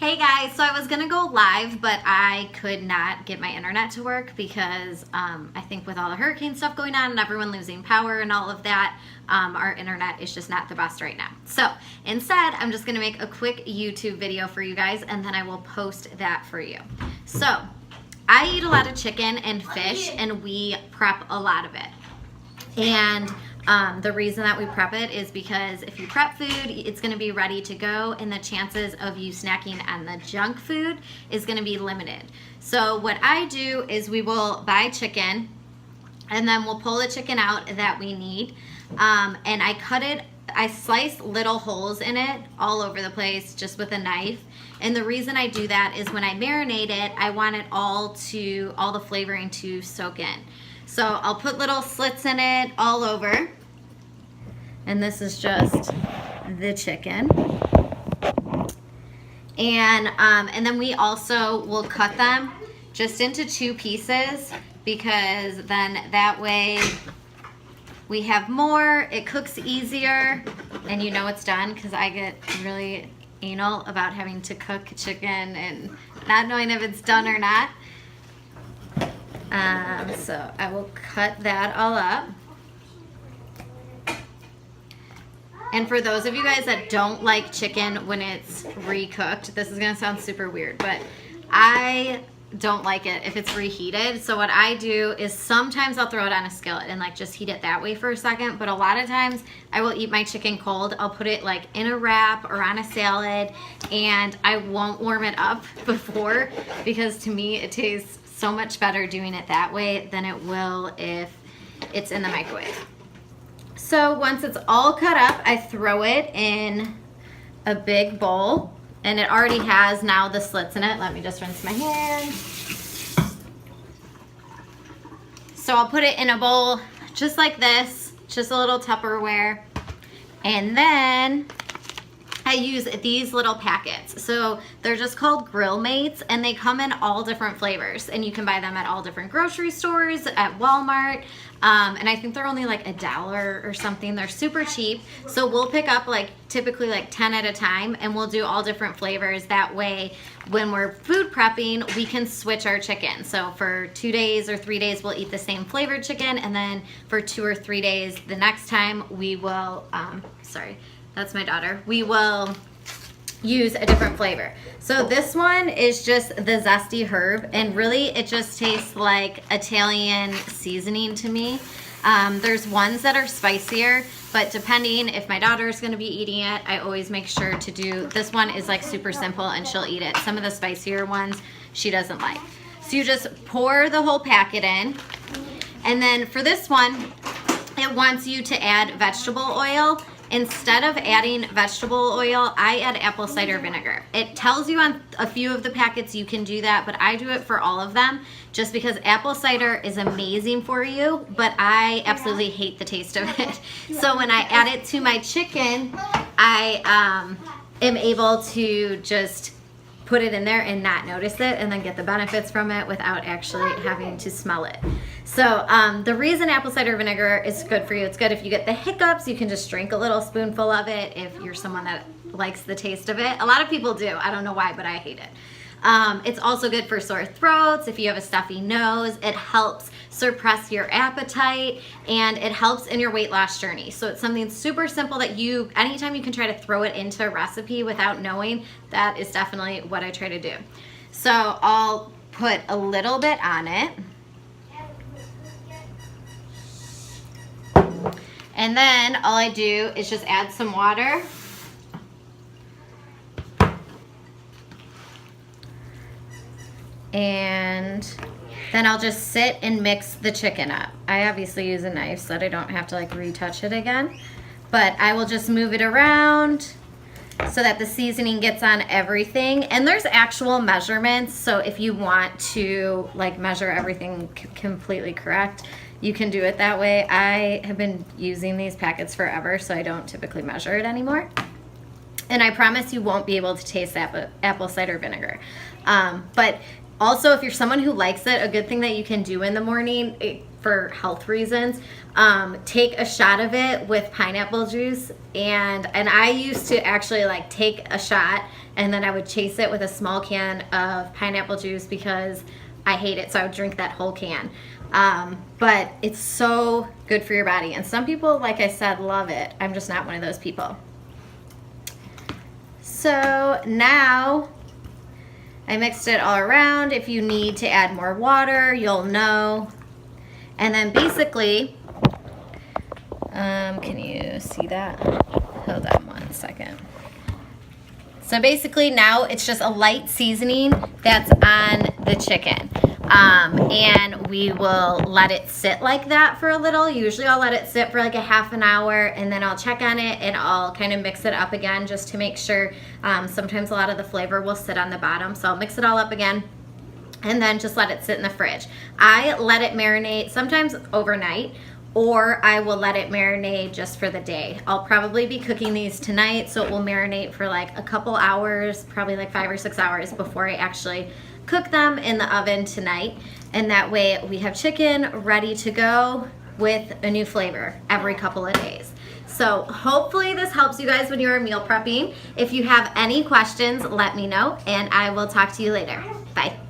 Hey guys, so I was gonna go live, but I could not get my internet to work because I think with all the hurricane stuff going on and everyone losing power and all of that, our internet is just not the best right now. So instead, I'm just gonna make a quick YouTube video for you guys and then I will post that for you. So I eat a lot of chicken and fish and we prep a lot of it. And the reason that we prep it is because if you prep food, it's going to be ready to go and the chances of you snacking on the junk food is going to be limited. So what I do is we will buy chicken and then we'll pull the chicken out that we need. And I slice little holes in it all over the place just with a knife. And the reason I do that is when I marinate it, I want it all the flavoring to soak in. So I'll put little slits in it all over. And this is just the chicken. And then we also will cut them just into 2 pieces because then that way we have more, it cooks easier, and you know it's done because I get really anal about having to cook chicken and not knowing if it's done or not. So I will cut that all up. And for those of you guys that don't like chicken when it's recooked, this is gonna sound super weird, but I don't like it if it's reheated. So what I do is sometimes I'll throw it on a skillet and like just heat it that way for a second, but a lot of times I will eat my chicken cold. I'll put it like in a wrap or on a salad and I won't warm it up before because to me it tastes so much better doing it that way than it will if it's in the microwave. So once it's all cut up, I throw it in a big bowl and it already has now the slits in it. Let me just rinse my hands. So I'll put it in a bowl just like this, just a little Tupperware. And then I use these little packets. So they're just called Grill Mates and they come in all different flavors and you can buy them at all different grocery stores, at Walmart. And I think they're only like $1 or something. They're super cheap. So we'll pick up typically 10 at a time and we'll do all different flavors. That way when we're food prepping, we can switch our chicken. So for 2 days or 3 days, we'll eat the same flavored chicken. And then for 2 or 3 days, the next time we will, sorry, that's my daughter. We will use a different flavor. So this one is just the zesty herb and really it just tastes like Italian seasoning to me. There's ones that are spicier, but depending if my daughter is going to be eating it, I always make sure to do, this one is like super simple and she'll eat it. Some of the spicier ones she doesn't like. So you just pour the whole packet in and then for this one, it wants you to add vegetable oil. Instead of adding vegetable oil, I add apple cider vinegar. It tells you on a few of the packets you can do that, but I do it for all of them just because apple cider is amazing for you, but I absolutely hate the taste of it. So when I add it to my chicken, I am able to just put it in there and not notice it and then get the benefits from it without actually having to smell it. So the reason apple cider vinegar is good for you, it's good if you get the hiccups, you can just drink a little spoonful of it if you're someone that likes the taste of it. A lot of people do, I don't know why, but I hate it. It's also good for sore throats, if you have a stuffy nose, it helps suppress your appetite, and it helps in your weight loss journey. So it's something super simple that anytime you can try to throw it into a recipe without knowing, that is definitely what I try to do. So I'll put a little bit on it. And then all I do is just add some water. And then I'll just sit and mix the chicken up. I obviously use a knife so that I don't have to retouch it again. But I will just move it around so that the seasoning gets on everything. And there's actual measurements, so if you want to measure everything completely correct, you can do it that way. I have been using these packets forever, so I don't typically measure it anymore. And I promise you won't be able to taste that apple cider vinegar. But also, if you're someone who likes it, a good thing that you can do in the morning, for health reasons, take a shot of it with pineapple juice. And I used to actually like take a shot and then I would chase it with a small can of pineapple juice because I hate it, so I would drink that whole can. But it's so good for your body. And some people, like I said, love it. I'm just not one of those people. So now I mixed it all around. If you need to add more water, you'll know. And then basically, can you see that? Hold on one second. So basically now it's just a light seasoning that's on the chicken. And we will let it sit like that for a little. Usually I'll let it sit for like a half an hour and then I'll check on it and I'll kind of mix it up again just to make sure. Sometimes a lot of the flavor will sit on the bottom. So I'll mix it all up again and then just let it sit in the fridge. I let it marinate sometimes overnight, or I will let it marinate just for the day. I'll probably be cooking these tonight, so it will marinate for like a couple hours, probably like 5 or 6 hours before I actually cook them in the oven tonight. And that way we have chicken ready to go with a new flavor every couple of days. So hopefully this helps you guys when you are meal prepping. If you have any questions, let me know and I will talk to you later. Bye.